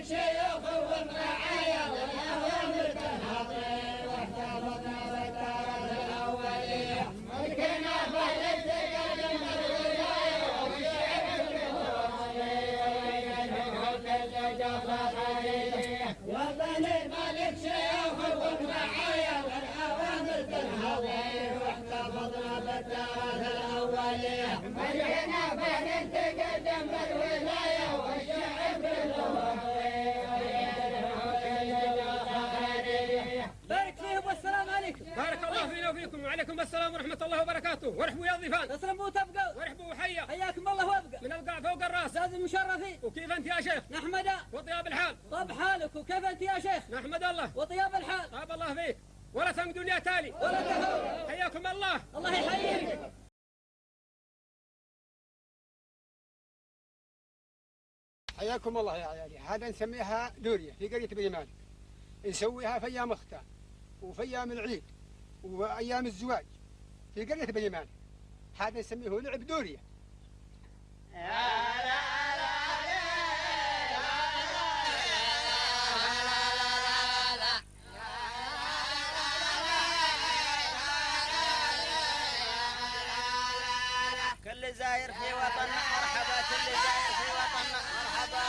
مالك شيوخ والرعايا والأوامر تنهضي واحتفظنا بالتراث الأولي ملكنا فلتقدم الولاية والشعب وطن الملك شيوخ والرعايا والأوامر تنهضي واحتفظنا بالتراث الأولي ملكنا فلتقدم الولاية والشعب بارك فيهم والسلام عليكم. بارك الله فينا وفيكم وعليكم السلام ورحمة الله وبركاته. ورحبوا يا ضيفان. تسلموا وتبقوا. ورحبوا وحيا. حياكم الله وابقى. من القاع فوق الراس. زاد المشرفين. وكيف أنت يا شيخ؟ نحمده. وطياب الحال. طب حالك وكيف أنت يا شيخ؟ نحمد الله. وطياب الحال. طاب الله فيك. ولا تنقدون يا تالي. ولا تهون. حياكم الله. الله يحييك. حياكم الله يا عيالي. هذا نسميها دورية في قرية بني مالك. نسويها في أيام الختان وفي أيام العيد وأيام الزواج في قرية بني مالك. هذا نسميه لعب دورية. كل زاير في وطننا مرحبا، كل زاير في وطننا مرحبا.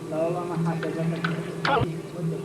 لا والله ما حاجة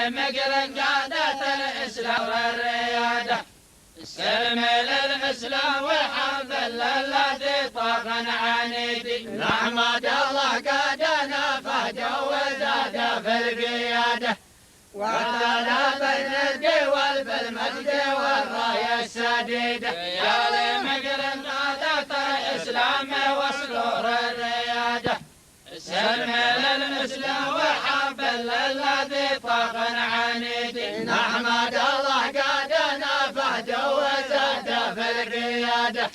لمقر قادة الإسلام والريادة السلم للإسلام وحرب الذي طاغ عنيدي نحمد الله قادنا فهجا وزاد في القيادة واعتنى بين الدول بالمجد والراية السديدة يا لمقر قادة الإسلام وصدور الريادة السلم للإسلام وحرب الذي طاغ عنيدي نحمد الله قادنا فهجا وزاد في القيادة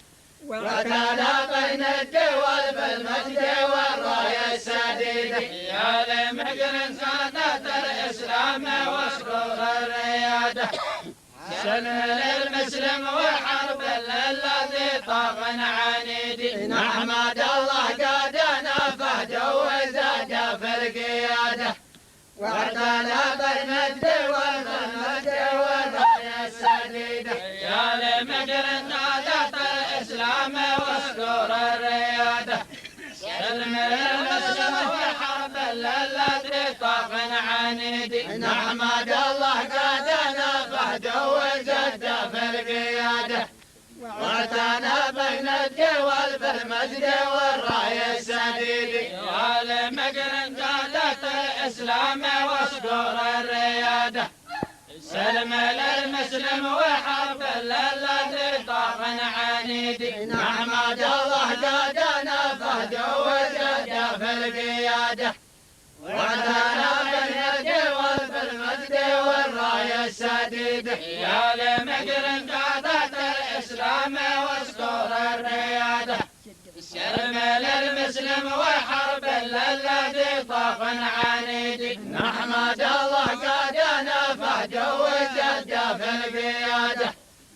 وكان بين الدول بالمجد والراية السديدة يا لمقر قادة الإسلام وصدور الريادة سلم للمسلم وحرب الذي طاغ عنيدي نحمد الله قادنا فهجا وزاد في القيادة واعتنى بين الدول بالمجد والراية السديدة يا لمقر قادة الإسلام وصدور الريادة سلم للمسلم وحرب الذي طاغ عنيدي نحمد الله قادنا فهجا وزاد في القيادة واعتنى بين الدول بالمجد والراية السديدة يا لمقر قادة الإسلام وصدور الريادة سلم للمسلم وحرب الذي طاغ عنيدي نحمد الله قادنا فهجا وزاد في القيادة واعتنى بين الدول بالمجد والراية السديدة يا لمقر قادة الإسلام وصدور الريادة سلم للمسلم وحرب الذي طاغ عنيدي نحمد الله قادنا فهجا وزاد في القيادة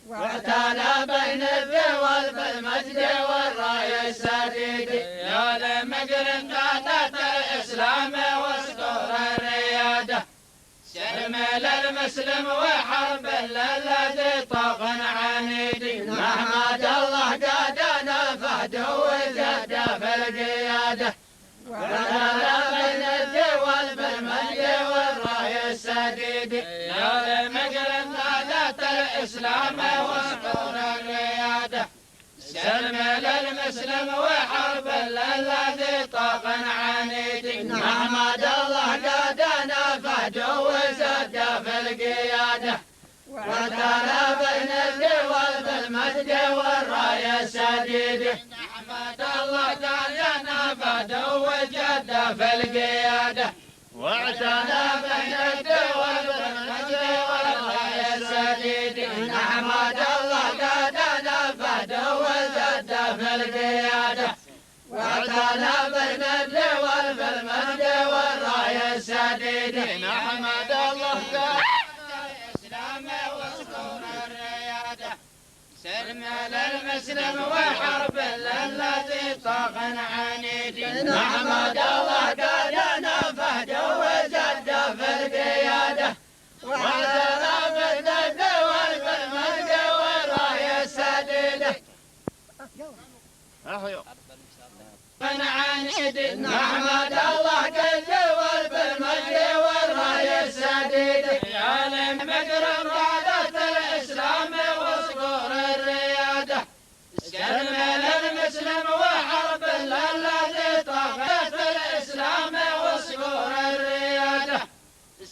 واعتنى بين الدول بالمجد والراية السديدة يا لمقر قادة الإسلام وصدور الريادة سلم للمسلم وحرب الذي طاغ عنيدي نحمد الله قادنا فهجا وزاد في القيادة واعتنى بين الدول بالمجد والراية السديدة يا لمقر قادة الإسلام وصدور الريادة سلم للمسلم وحرب الذي طاغ عنيدي نحمد الله قادنا فهجا وزاد في القيادة واعتنى بين الدول بالمجد والراية السديدة نحمد الله قادنا فهجا وزاد في القيادة واعتنى بين الدول بالمجد والراية السديدة نحمد الله قادنا فهجا وزاد في القيادة واعتنى بين الدول بالمجد والراية السديدة نحمد الله قادنا الإسلام وصدور الريادة سلم للمسلم وحرب الذي طاغ عنيدي نحمد الله قادنا فهجا وزاد في القيادة واعتنى بين الدول بالمجد والراية السديدة عنيدي نحمد الله كالدول بالمجد والراية السديدة يا لمقر قادة الإسلام وصدور الريادة سلم للمسلم وحرب الذي طاغ الإسلام وصدور الريادة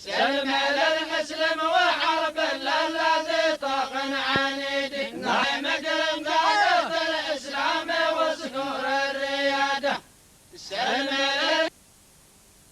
سلم للمسلم وحرب الذي طاغ عنيدي لمقر قادة الإسلام وصدور الريادة سلم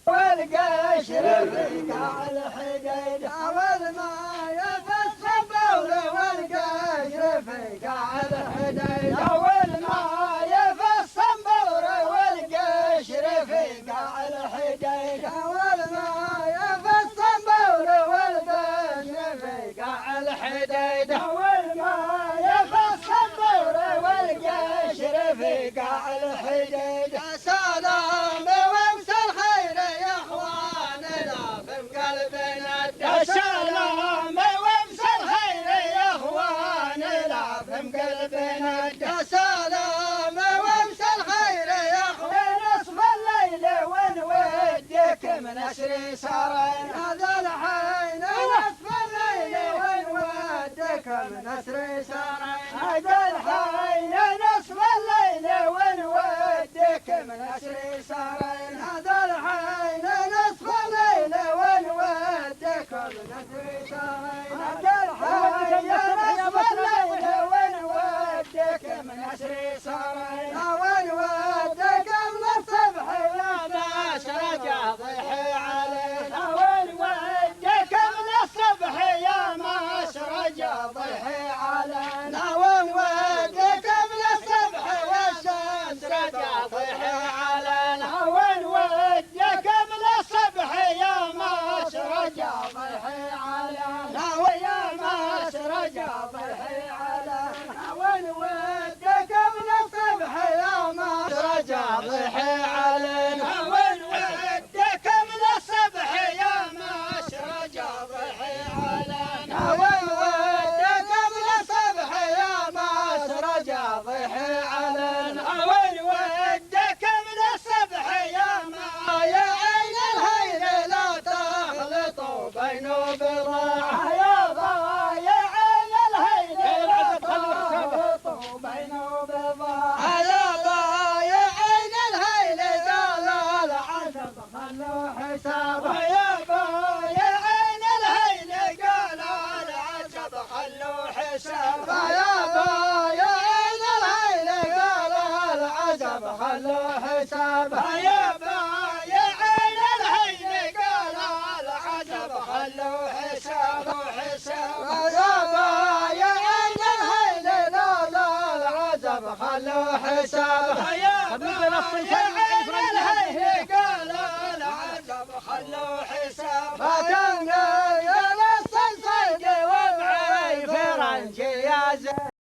والقشر فيك على الحديد والماء في الصبور والقشر فيك على الحديد والماء في الصبور والقشر فيك على الحديد والماء في الصبور والقشر فيك على الحديد والماء في الصبور والقشر فيك على الحديد سلام وامسى الخير يا اخواننا في قلبنا سلام وامسى الخير يا اخواننا في قلبنا سلام وامسى الخير يا اخواننا نصف الليل ونودك من اسري سارين هذا الحين ودك بنسر سارين هذا الحين نصف الليل ونودك بنسر سارين هذا الحين نصف الليل ونودك بنسر سارين هذا الحين نصف الليل ونودك بنسر سارين ونودك من الصبح يا معشر جاضح علينا ونودك من الصبح يا معشر جاضح علينا ونودك من الصبح والشمس جاضح علينا ونودك من الصبح يا معشر جاضح علينا ويا معشر جاضح علينا ونودك من الصبح يا معشر جاضح علينا ونودك من الصبح يا معشر جاضح علينا ونودك من الصبح يا معشر جاضح علينا ونودك من الصبح يا معشر يا عين الهيل لا تخلطوا بين بضاعة يا ضايع عين الهيل لا تخلطوا بين بضاعة يا ضايع عين الهيل لا العجب خلوا حسابه يا ضايع عين الهيل قال العجب خلوا حسابه يا ضايع عين الهيل قال العجب خلوا حسابه يا ضايع عين الهيل قال العجب خلوا حسابه يا ضايع عين الهيل لا العجب خلوا حسابه يا ضايع عين الهيل قال العجب خلوا حسابه